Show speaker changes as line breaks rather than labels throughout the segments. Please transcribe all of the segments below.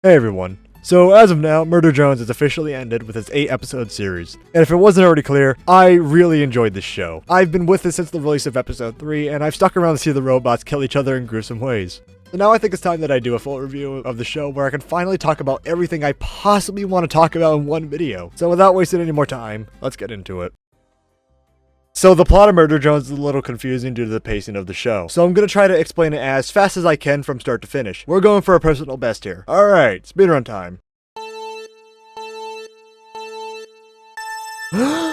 Hey everyone. So as of now, Murder Drones has officially ended with its 8-episode series. And if it wasn't already clear, I really enjoyed this show. I've been with it since the release of episode 3, and I've stuck around to see the robots kill each other in gruesome ways. So now I think it's time that I do a full review of the show where I can finally talk about everything I possibly want to talk about in one video. So without wasting any more time, let's get into it. So the plot of Murder Drones is a little confusing due to the pacing of the show, so I'm going to try to explain it as fast as I can from start to finish. We're going for a personal best here. Alright, speedrun time.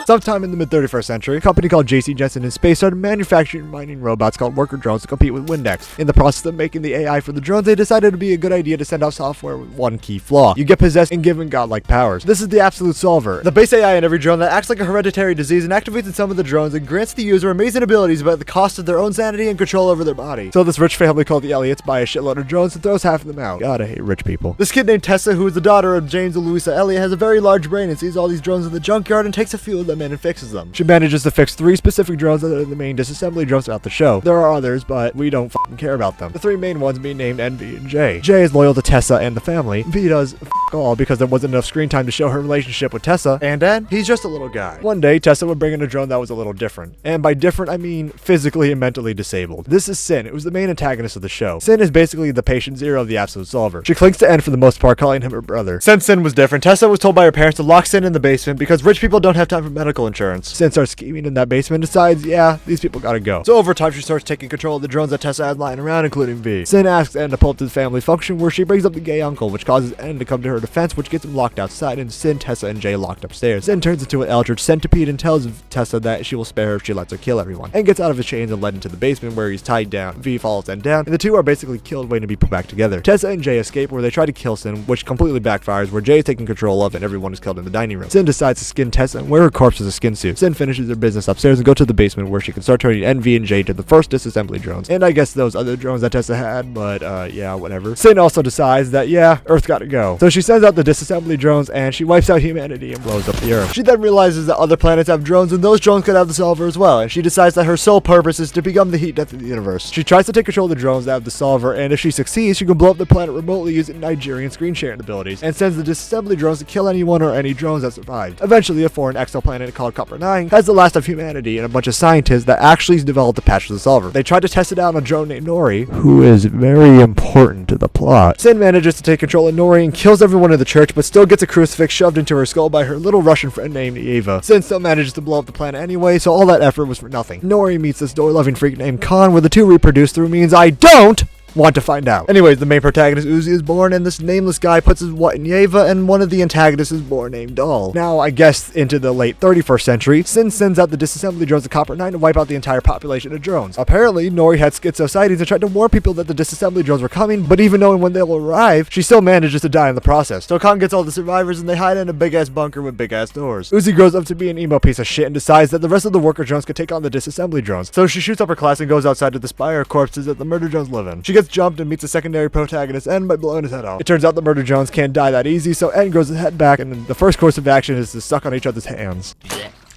Sometime in the mid-31st century, a company called J.C. Jensen in space started manufacturing mining robots called worker drones to compete with Windex. In the process of making the AI for the drones, they decided it would be a good idea to send out software with one key flaw. You get possessed and given godlike powers. This is the absolute solver, the base AI in every drone that acts like a hereditary disease and activates in some of the drones and grants the user amazing abilities but at the cost of their own sanity and control over their body. So this rich family called the Elliots buy a shitload of drones and throws half of them out. God, I hate rich people. This kid named Tessa, who is the daughter of James and Louisa Elliott, has a very large brain and sees all these drones in the junkyard and takes a few of them in and fixes them. She manages to fix 3 specific drones that are the main disassembly drones throughout the show. There are others, but we don't fucking care about them. The 3 main ones being named N, V, and J. J is loyal to Tessa and the family. V does all because there wasn't enough screen time to show her relationship with Tessa. And N, he's just a little guy. One day, Tessa would bring in a drone that was a little different. And by different, I mean physically and mentally disabled. This is Sin. It was the main antagonist of the show. Sin is basically the patient zero of the absolute solver. She clings to N for the most part, calling him her brother. Since Sin was different, Tessa was told by her parents to lock Sin in the basement because rich people don't have time for medical insurance. Sin starts scheming in that basement, decides, yeah, these people gotta go. So over time, she starts taking control of the drones that Tessa has lying around, including V. Sin asks N to pull up to the family function where she brings up the gay uncle, which causes N to come to her defense, which gets him locked outside, and Sin, Tessa, and Jay locked upstairs. Sin turns into an eldritch centipede and tells Tessa that she will spare her if she lets her kill everyone, and gets out of his chains and led into the basement where he's tied down. V follows N down, and the two are basically killed waiting to be put back together. Tessa and Jay escape where they try to kill Sin, which completely backfires where Jay is taken control of and everyone is killed in the dining room. Sin decides to skin Tessa and wear her corpse as a skin suit. Sin finishes her business upstairs and goes to the basement where she can start turning N, V, and J to the first disassembly drones, and I guess those other drones that Tessa had, but yeah, whatever. Sin also decides that, yeah, Earth gotta go. So she sends out the disassembly drones and she wipes out humanity and blows up the Earth. She then realizes that other planets have drones and those drones could have the solver as well, and she decides that her sole purpose is to become the heat death of the universe. She tries to take control of the drones that have the solver, and if she succeeds, she can blow up the planet remotely using Nigerian screen sharing abilities, and sends the disassembly drones to kill anyone or any drones that survived. Eventually, a foreign exoplanet called Copper 9 has the last of humanity and a bunch of scientists that actually developed a patch to the solver. They tried to test it out on a drone named Nori, who is very important to the plot. Sin manages to take control of Nori and kills everyone in the church, but still gets a crucifix shoved into her skull by her little Russian friend named Eva. Sin still manages to blow up the planet anyway, so all that effort was for nothing. Nori meets this door-loving freak named Khan, where the two reproduce through means I don't want to find out. Anyways, the main protagonist Uzi is born, and this nameless guy puts his what in Yeva, and one of the antagonists is born named Doll. Now, I guess into the late 31st century, Sin sends out the disassembly drones to Copper 9 to wipe out the entire population of drones. Apparently, Nori had schizo sightings and tried to warn people that the disassembly drones were coming, but even knowing when they'll arrive, she still manages to die in the process. So Khan gets all the survivors and they hide in a big-ass bunker with big-ass doors. Uzi grows up to be an emo piece of shit and decides that the rest of the worker drones could take on the disassembly drones. So she shoots up her class and goes outside to the spire corpses that the murder drones live in. She gets jumped and meets a secondary protagonist, N, by blowing his head off. It turns out the murder drones can't die that easy, so N grows his head back, and then the first course of action is to suck on each other's hands.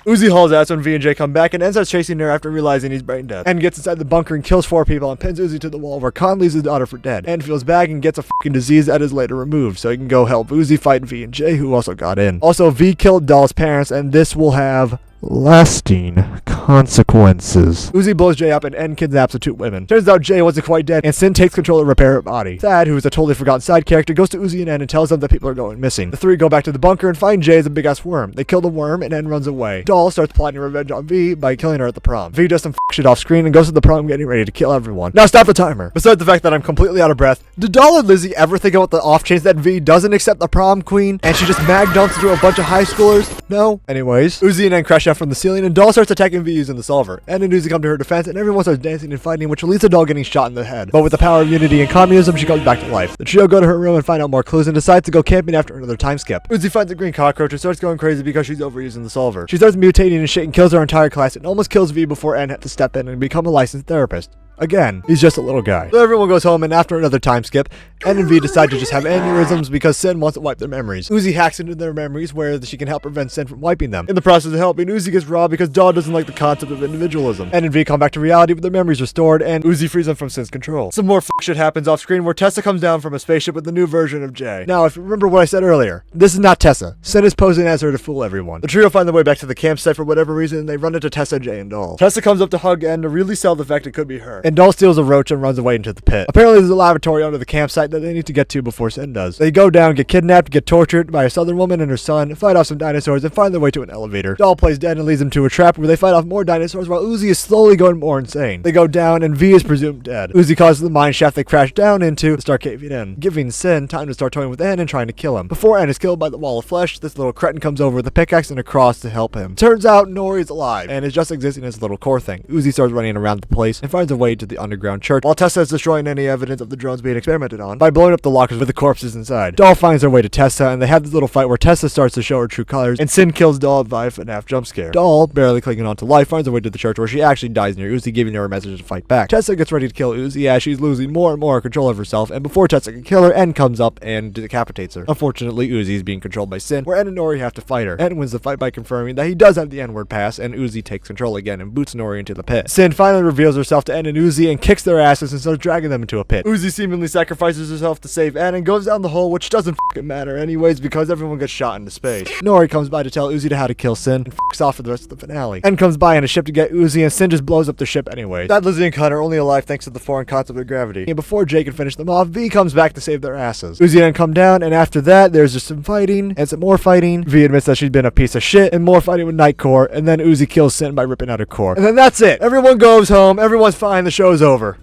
Uzi hauls ass when V and J come back, and N starts chasing her after realizing he's brain dead. N gets inside the bunker and kills 4 people and pins Uzi to the wall where Khan leaves his daughter for dead. N feels bad and gets a fucking disease that is later removed, so he can go help Uzi fight V and J, who also got in. Also, V killed Doll's parents, and this will have lasting consequences. Uzi blows Jay up and N kidnaps the 2 women. Turns out Jay wasn't quite dead, and Sin takes control to repair her body. Thad, who is a totally forgotten side character, goes to Uzi and N and tells them that people are going missing. The 3 go back to the bunker and find Jay as a big-ass worm. They kill the worm, and N runs away. Doll starts plotting revenge on V by killing her at the prom. V does some shit off screen and goes to the prom getting ready to kill everyone. Now stop the timer. Besides the fact that I'm completely out of breath, did Doll and Lizzie ever think about the off chance that V doesn't accept the prom queen, and she just mag dumps into a bunch of high schoolers? No? Anyways, Uzi and N crash out from the ceiling, and Doll starts attacking V using the solver. N and Uzi come to her defense, and everyone starts dancing and fighting, which leads to Doll getting shot in the head. But with the power of unity and communism, she comes back to life. The trio go to her room and find out more clues and decides to go camping after another time skip. Uzi finds a green cockroach and starts going crazy because she's overusing the solver. She starts mutating and shit and kills her entire class and almost kills V before N had to step in and become a licensed therapist. Again, he's just a little guy. So everyone goes home, and after another time skip, N and V decide to just have aneurysms because Sin wants to wipe their memories. Uzi hacks into their memories where she can help prevent Sin from wiping them. In the process of helping, Uzi gets robbed because Dawn doesn't like the concept of individualism. N and V come back to reality with their memories restored, and Uzi frees them from Sin's control. Some more shit happens off screen where Tessa comes down from a spaceship with the new version of Jay. Now, if you remember what I said earlier, this is not Tessa. Sin is posing as her to fool everyone. The trio find their way back to the campsite for whatever reason, and they run into Tessa, Jay, and Doll. Tessa comes up to hug N to really sell the fact it could be her. And Doll steals a roach and runs away into the pit. Apparently, there's a lavatory under the campsite that they need to get to before Sin does. They go down, get kidnapped, get tortured by a southern woman and her son, fight off some dinosaurs, and find their way to an elevator. Doll plays dead and leads them to a trap where they fight off more dinosaurs while Uzi is slowly going more insane. They go down, and V is presumed dead. Uzi causes the mine shaft they crash down into to start caving in, giving Sin time to start toying with N and trying to kill him. Before N is killed by the wall of flesh, this little cretin comes over with a pickaxe and a cross to help him. Turns out Nori is alive and is just existing as a little core thing. Uzi starts running around the place and finds a way to the underground church, while Tessa is destroying any evidence of the drones being experimented on by blowing up the lockers with the corpses inside. Doll finds her way to Tessa, and they have this little fight where Tessa starts to show her true colors, and Sin kills Doll via a FNAF jump scare. Doll, barely clinging on to life, finds her way to the church where she actually dies near Uzi, giving her a message to fight back. Tessa gets ready to kill Uzi as she's losing more and more control of herself, and before Tessa can kill her, N comes up and decapitates her. Unfortunately, Uzi is being controlled by Sin, where N and Nori have to fight her. N wins the fight by confirming that he does have the N-word pass, and Uzi takes control again and boots Nori into the pit. Sin finally reveals herself to N and Uzi and kicks their asses and starts dragging them into a pit. Uzi seemingly sacrifices herself to save N and goes down the hole, which doesn't fucking matter anyways because everyone gets shot into space. Nori comes by to tell Uzi how to kill Sin and fucks off for the rest of the finale. N comes by in a ship to get Uzi, and Sin just blows up the ship anyway. Sad Lizzie and Cut are only alive thanks to the foreign concept of gravity. And before Jay can finish them off, V comes back to save their asses. Uzi and N come down, and after that, there's just some fighting and some more fighting. V admits that she's been a piece of shit, and more fighting with Nightcore, and then Uzi kills Sin by ripping out her core. And then that's it. Everyone goes home, everyone's fine, the show's over.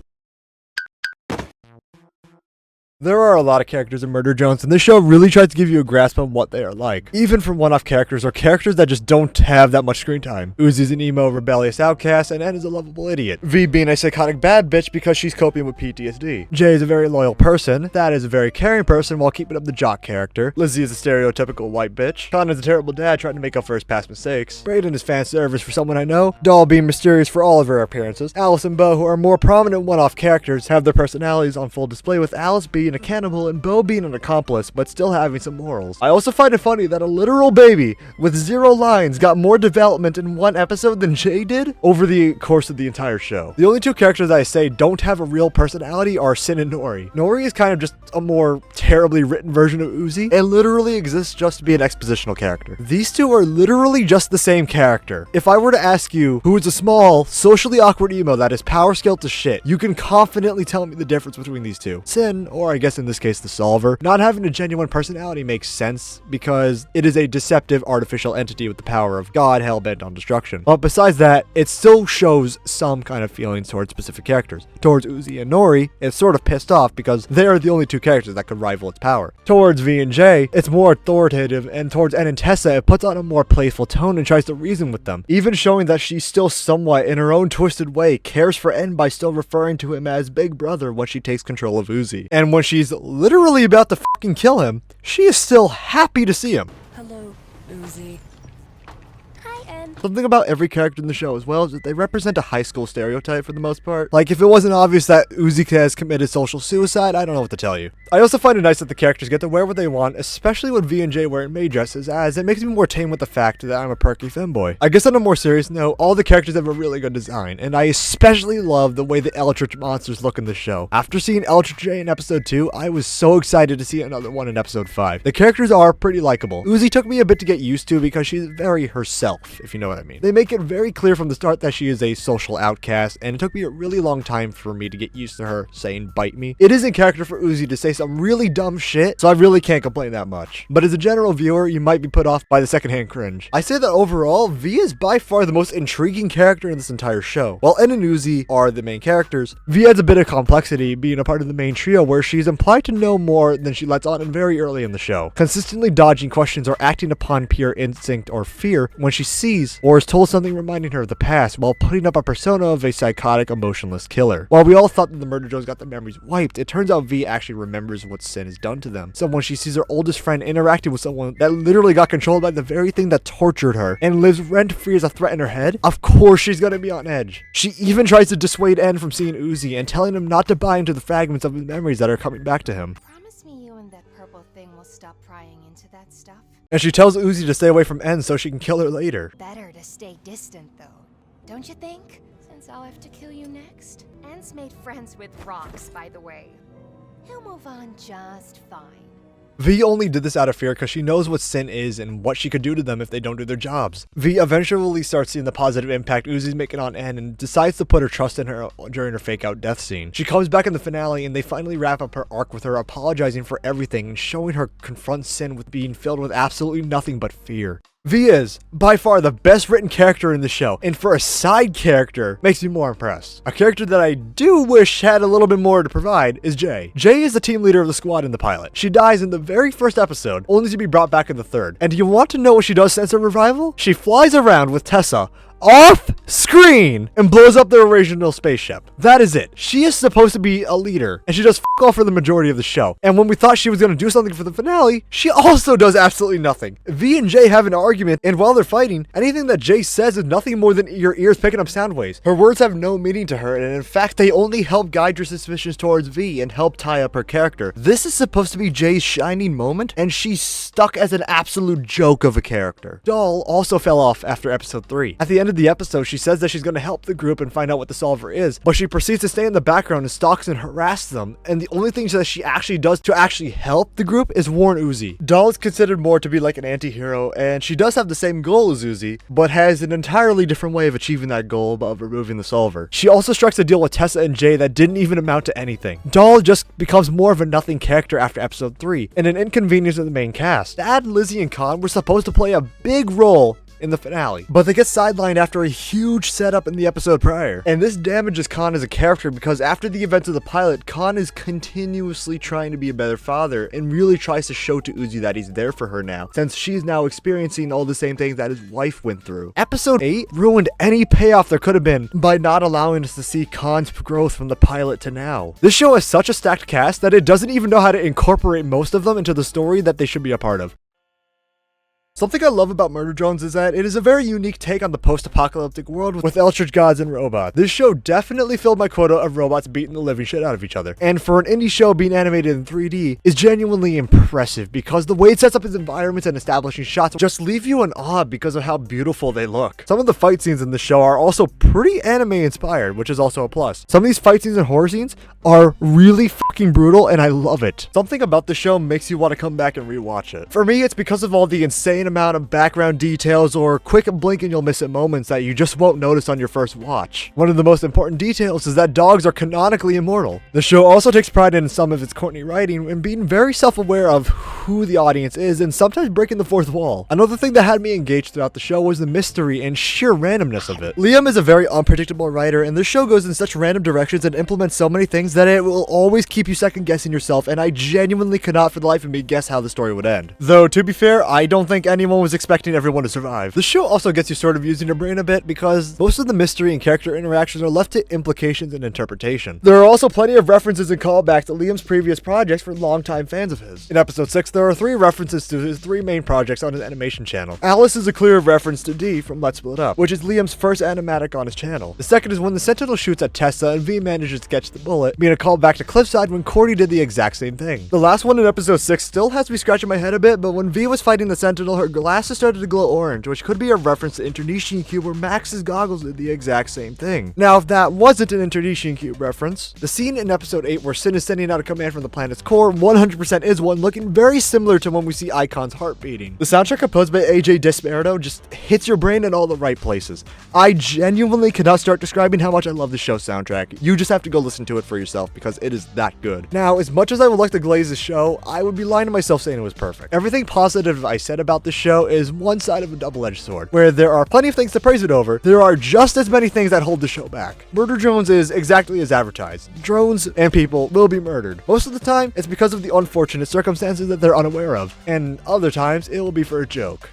There are a lot of characters in Murder Jones, and this show really tries to give you a grasp on what they are like. Even from one-off characters or characters that just don't have that much screen time. Uzi's an emo, rebellious outcast, and N is a lovable idiot. V being a psychotic bad bitch because she's coping with PTSD. Jay is a very loyal person. Thad is a very caring person while keeping up the jock character. Lizzie is a stereotypical white bitch. Con is a terrible dad trying to make up for his past mistakes. Brayden is fan service for someone I know. Doll being mysterious for all of her appearances. Alice and Bo, who are more prominent one-off characters, have their personalities on full display, with Alice being a cannibal and Bo being an accomplice, but still having some morals. I also find it funny that a literal baby with 0 lines got more development in one episode than Jay did over the course of the entire show. The only two characters I say don't have a real personality are Sin and Nori. Nori is kind of just a more terribly written version of Uzi and literally exists just to be an expositional character. These two are literally just the same character. If I were to ask you who is a small, socially awkward emo that is power scaled to shit, you can confidently tell me the difference between these two. Sin, or I guess in this case the Solver, not having a genuine personality makes sense because it is a deceptive artificial entity with the power of God hell-bent on destruction. But besides that, it still shows some kind of feelings towards specific characters. Towards Uzi and Nori, it's sort of pissed off because they are the only two characters that could rival its power. Towards V and J, it's more authoritative, and towards N and Tessa, it puts on a more playful tone and tries to reason with them, even showing that she still somewhat, in her own twisted way, cares for N by still referring to him as Big Brother when she takes control of Uzi. And when she's literally about to fucking kill him, she is still happy to see him.
Hello, Uzi. Hi, N.
Something about every character in the show as well is that they represent a high school stereotype for the most part. Like, if it wasn't obvious that Uzi has committed social suicide, I don't know what to tell you. I also find it nice that the characters get to wear what they want, especially when V and J wearing maid dresses, as it makes me more tame with the fact that I'm a perky femboy. I guess on a more serious note, all the characters have a really good design, and I especially love the way the Eldritch monsters look in the show. After seeing Eldritch J in episode 2, I was so excited to see another one in episode 5. The characters are pretty likable. Uzi took me a bit to get used to because she's very herself, if you know what I mean. They make it very clear from the start that she is a social outcast, and it took me a really long time for me to get used to her saying bite me. It is in character for Uzi to say some really dumb shit, so I really can't complain that much. But as a general viewer, you might be put off by the secondhand cringe. I say that overall, V is by far the most intriguing character in this entire show. While N and Uzi are the main characters, V adds a bit of complexity being a part of the main trio where she's implied to know more than she lets on in very early in the show, consistently dodging questions or acting upon pure instinct or fear when she sees memories, or is told something reminding her of the past while putting up a persona of a psychotic, emotionless killer. While we all thought that the murder drones got the memories wiped, it turns out V actually remembers what Sin has done to them. So when she sees her oldest friend interacting with someone that literally got controlled by the very thing that tortured her and lives rent-free as a threat in her head, of course she's gonna be on edge. She even tries to dissuade En from seeing Uzi and telling him not to buy into the fragments of his memories that are coming back to him.
Promise me you and that purple thing will stop prying into that stuff.
And she tells Uzi to stay away from En so she can kill her later.
Better to stay distant, though. Don't you think? Since I'll have to kill you next. En's made friends with rocks, by the way. He'll move on just fine.
V only did this out of fear because she knows what Sin is and what she could do to them if they don't do their jobs. V eventually starts seeing the positive impact Uzi's making on En and decides to put her trust in her during her fake out death scene. She comes back in the finale and they finally wrap up her arc with her apologizing for everything and showing her confront Sin with being filled with absolutely nothing but fear. V is, by far, the best written character in the show, and for a side character, makes me more impressed. A character that I do wish had a little bit more to provide is Jay. Jay is the team leader of the squad in the pilot. She dies in the very first episode, only to be brought back in the third. And do you want to know what she does since her revival? She flies around with Tessa off screen and blows up their original spaceship. That is it. She is supposed to be a leader, and she does f all for the majority of the show. And when we thought she was going to do something for the finale, she also does absolutely nothing. V and Jay have an argument, and while they're fighting, anything that Jay says is nothing more than your ears picking up sound waves. Her words have no meaning to her, and in fact, they only help guide your suspicions towards V and help tie up her character. This is supposed to be Jay's shining moment, and she's stuck as an absolute joke of a character. Doll also fell off after episode 3. At the end of the episode, she says that she's going to help the group and find out what the solver is, but she proceeds to stay in the background and stalks and harasses them, and the only thing that she actually does to actually help the group is warn Uzi. Doll is considered more to be like an anti-hero, and she does have the same goal as Uzi, but has an entirely different way of achieving that goal of removing the solver. She also strikes a deal with Tessa and Jay that didn't even amount to anything. Doll just becomes more of a nothing character after episode 3, and an inconvenience of the main cast. Dad, Lizzie, and Khan were supposed to play a big role in the finale, but they get sidelined after a huge setup in the episode prior. And this damages Khan as a character because after the events of the pilot, Khan is continuously trying to be a better father and really tries to show to Uzi that he's there for her now, since she's now experiencing all the same things that his wife went through. Episode 8 ruined any payoff there could have been by not allowing us to see Khan's growth from the pilot to now. This show has such a stacked cast that it doesn't even know how to incorporate most of them into the story that they should be a part of. Something I love about Murder Drones is that it is a very unique take on the post-apocalyptic world with eldritch gods and robots. This show definitely filled my quota of robots beating the living shit out of each other. And for an indie show being animated in 3D is genuinely impressive because the way it sets up its environments and establishing shots just leave you in awe because of how beautiful they look. Some of the fight scenes in the show are also pretty anime inspired, which is also a plus. Some of these fight scenes and horror scenes are really fucking brutal and I love it. Something about the show makes you want to come back and rewatch it. For me, it's because of all the insane amount of background details or quick blink and you'll miss it moments that you just won't notice on your first watch. One of the most important details is that dogs are canonically immortal. The show also takes pride in some of its corny writing and being very self-aware of who the audience is and sometimes breaking the fourth wall. Another thing that had me engaged throughout the show was the mystery and sheer randomness of it. Liam is a very unpredictable writer and this show goes in such random directions and implements so many things that it will always keep you second guessing yourself, and I genuinely could not for the life of me guess how the story would end. Though to be fair, I don't think anyone was expecting everyone to survive. The show also gets you sort of using your brain a bit because most of the mystery and character interactions are left to implications and interpretation. There are also plenty of references and callbacks to Liam's previous projects for longtime fans of his. In episode 6, there are 3 references to his 3 main projects on his animation channel. Alice is a clear reference to D from Let's Split Up, which is Liam's first animatic on his channel. The second is when the Sentinel shoots at Tessa and V manages to catch the bullet, being a callback to CliffSide when Cordy did the exact same thing. The last one in episode 6 still has me scratching my head a bit, but when V was fighting the Sentinel, her glasses started to glow orange, which could be a reference to Internecion Cube where Max's goggles did the exact same thing. Now, if that wasn't an Internecion Cube reference, the scene in episode 8 where Sin is sending out a command from the planet's core 100% is one looking very similar to when we see Icon's heart beating. The soundtrack composed by AJ Desperado just hits your brain in all the right places. I genuinely cannot start describing how much I love the show's soundtrack. You just have to go listen to it for yourself because it is that good. Now, as much as I would like to glaze the show, I would be lying to myself saying it was perfect. Everything positive I said about the show is one side of a double-edged sword. Where there are plenty of things to praise it over, there are just as many things that hold the show back. Murder Drones is exactly as advertised. Drones and people will be murdered. Most of the time, it's because of the unfortunate circumstances that they're unaware of, and other times, it will be for a joke.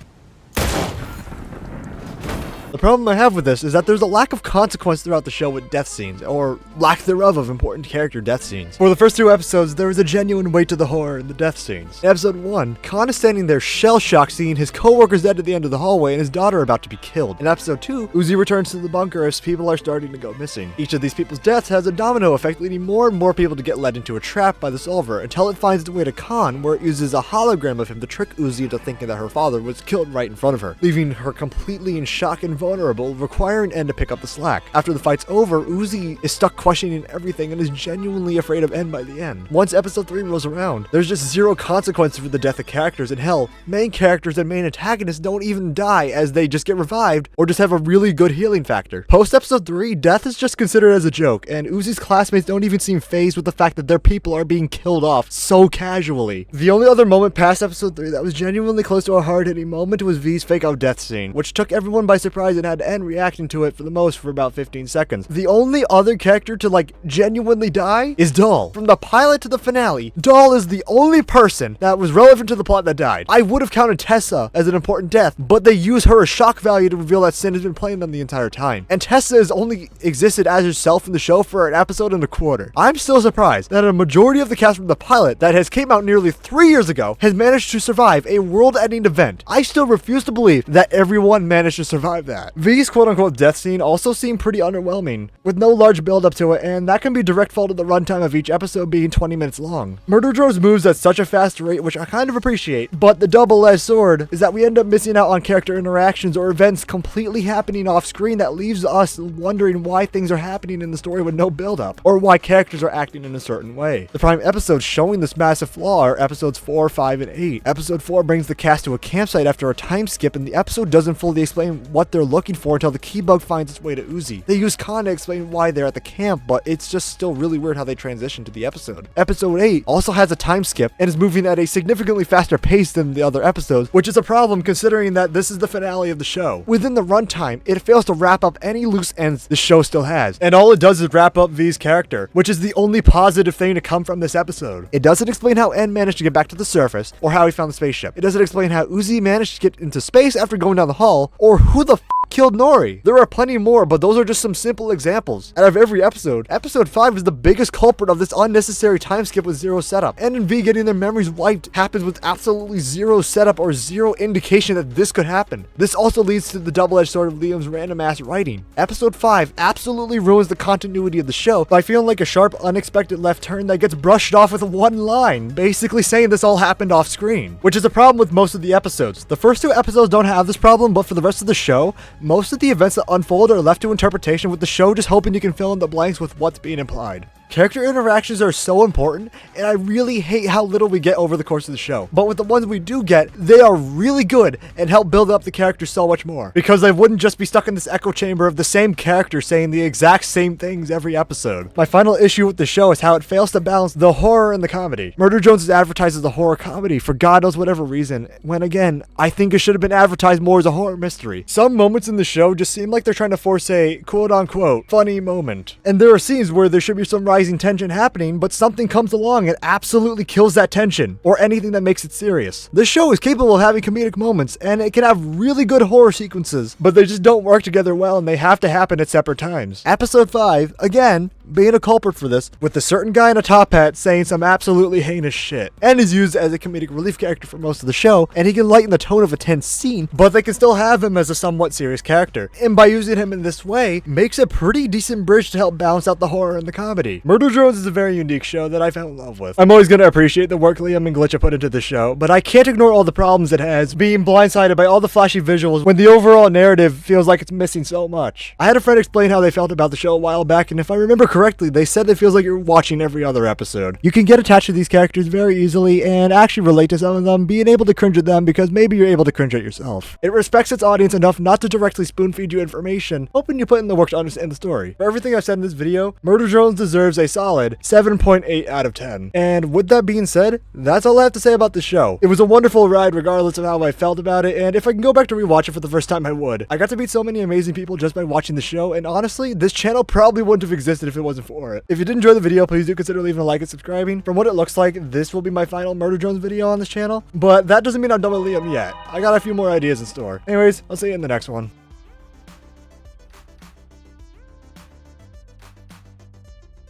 problem I have with this is that there's a lack of consequence throughout the show with death scenes, or lack thereof of important character death scenes. For the first 2 episodes, there was a genuine weight to the horror in the death scenes. In episode 1, Khan is standing there shell-shocked seeing his co-workers dead at the end of the hallway and his daughter about to be killed. In episode 2, Uzi returns to the bunker as people are starting to go missing. Each of these people's deaths has a domino effect, leading more and more people to get led into a trap by the solver until it finds its way to Khan, where it uses a hologram of him to trick Uzi into thinking that her father was killed right in front of her, leaving her completely in shock and vulnerable, requiring N to pick up the slack. After the fight's over, Uzi is stuck questioning everything and is genuinely afraid of N by the end. Once episode 3 rolls around, there's just zero consequences for the death of characters, and hell, main characters and main antagonists don't even die as they just get revived or just have a really good healing factor. Post episode 3, death is just considered as a joke, and Uzi's classmates don't even seem fazed with the fact that their people are being killed off so casually. The only other moment past episode 3 that was genuinely close to a hard-hitting moment was V's fake-out death scene, which took everyone by surprise and had N reacting to it for about 15 seconds. The only other character to genuinely die is Doll. From the pilot to the finale, Doll is the only person that was relevant to the plot that died. I would have counted Tessa as an important death, but they use her as shock value to reveal that Sin has been playing them the entire time. And Tessa has only existed as herself in the show for an episode and a quarter. I'm still surprised that a majority of the cast from the pilot that has came out nearly 3 years ago has managed to survive a world-ending event. I still refuse to believe that everyone managed to survive that. V's quote-unquote death scene also seemed pretty underwhelming, with no large build-up to it, and that can be direct fault of the runtime of each episode being 20 minutes long. Murder Drones moves at such a fast rate, which I kind of appreciate, but the double-edged sword is that we end up missing out on character interactions or events completely happening off-screen that leaves us wondering why things are happening in the story with no build-up, or why characters are acting in a certain way. The prime episodes showing this massive flaw are episodes 4, 5, and 8. Episode 4 brings the cast to a campsite after a time skip, and the episode doesn't fully explain what they're looking for until the key bug finds its way to Uzi. They use Khan to explain why they're at the camp, but it's just still really weird how they transition to the episode. Episode 8 also has a time skip and is moving at a significantly faster pace than the other episodes, which is a problem considering that this is the finale of the show. Within the runtime, it fails to wrap up any loose ends the show still has, and all it does is wrap up V's character, which is the only positive thing to come from this episode. It doesn't explain how N managed to get back to the surface, or how he found the spaceship. It doesn't explain how Uzi managed to get into space after going down the hall, or who the killed Nori. There are plenty more, but those are just some simple examples. Out of every episode, episode 5 is the biggest culprit of this unnecessary time skip with zero setup. N and V getting their memories wiped happens with absolutely zero setup or zero indication that this could happen. This also leads to the double-edged sword of Liam's random ass writing. Episode 5 absolutely ruins the continuity of the show by feeling like a sharp, unexpected left turn that gets brushed off with one line, basically saying this all happened off screen, which is a problem with most of the episodes. The first 2 episodes don't have this problem, but for the rest of the show, most of the events that unfold are left to interpretation, with the show just hoping you can fill in the blanks with what's being implied. Character interactions are so important, and I really hate how little we get over the course of the show. But with the ones we do get, they are really good and help build up the characters so much more, because they wouldn't just be stuck in this echo chamber of the same character saying the exact same things every episode. My final issue with the show is how it fails to balance the horror and the comedy. Murder Jones is advertised as a horror comedy for God knows whatever reason, when again, I think it should have been advertised more as a horror mystery. Some moments in the show just seem like they're trying to force a quote-unquote funny moment, and there are scenes where there should be some rising tension happening, but something comes along and absolutely kills that tension, or anything that makes it serious. This show is capable of having comedic moments, and it can have really good horror sequences, but they just don't work together well, and they have to happen at separate times. Episode 5, again, being a culprit for this, with a certain guy in a top hat saying some absolutely heinous shit, and is used as a comedic relief character for most of the show, and he can lighten the tone of a tense scene, but they can still have him as a somewhat serious character, and by using him in this way, makes a pretty decent bridge to help balance out the horror and the comedy. Murder Drones is a very unique show that I fell in love with. I'm always going to appreciate the work Liam and Glitcha put into the show, but I can't ignore all the problems it has, being blindsided by all the flashy visuals when the overall narrative feels like it's missing so much. I had a friend explain how they felt about the show a while back, and if I remember correctly, they said it feels like you're watching every other episode. You can get attached to these characters very easily and actually relate to some of them, being able to cringe at them because maybe you're able to cringe at yourself. It respects its audience enough not to directly spoon-feed you information, hoping you put in the work to understand the story. For everything I've said in this video, Murder Drones deserves a solid 7.8 out of 10. And with that being said, that's all I have to say about the show. It was a wonderful ride regardless of how I felt about it, and if I can go back to rewatch it for the first time, I would. I got to meet so many amazing people just by watching the show, and honestly, this channel probably wouldn't have existed if it wasn't for it. If you did enjoy the video, please do consider leaving a like and subscribing. From what it looks like, this will be my final Murder Drones video on this channel, but that doesn't mean I'm done with Liam yet. I got a few more ideas in store. Anyways, I'll see you in the next one.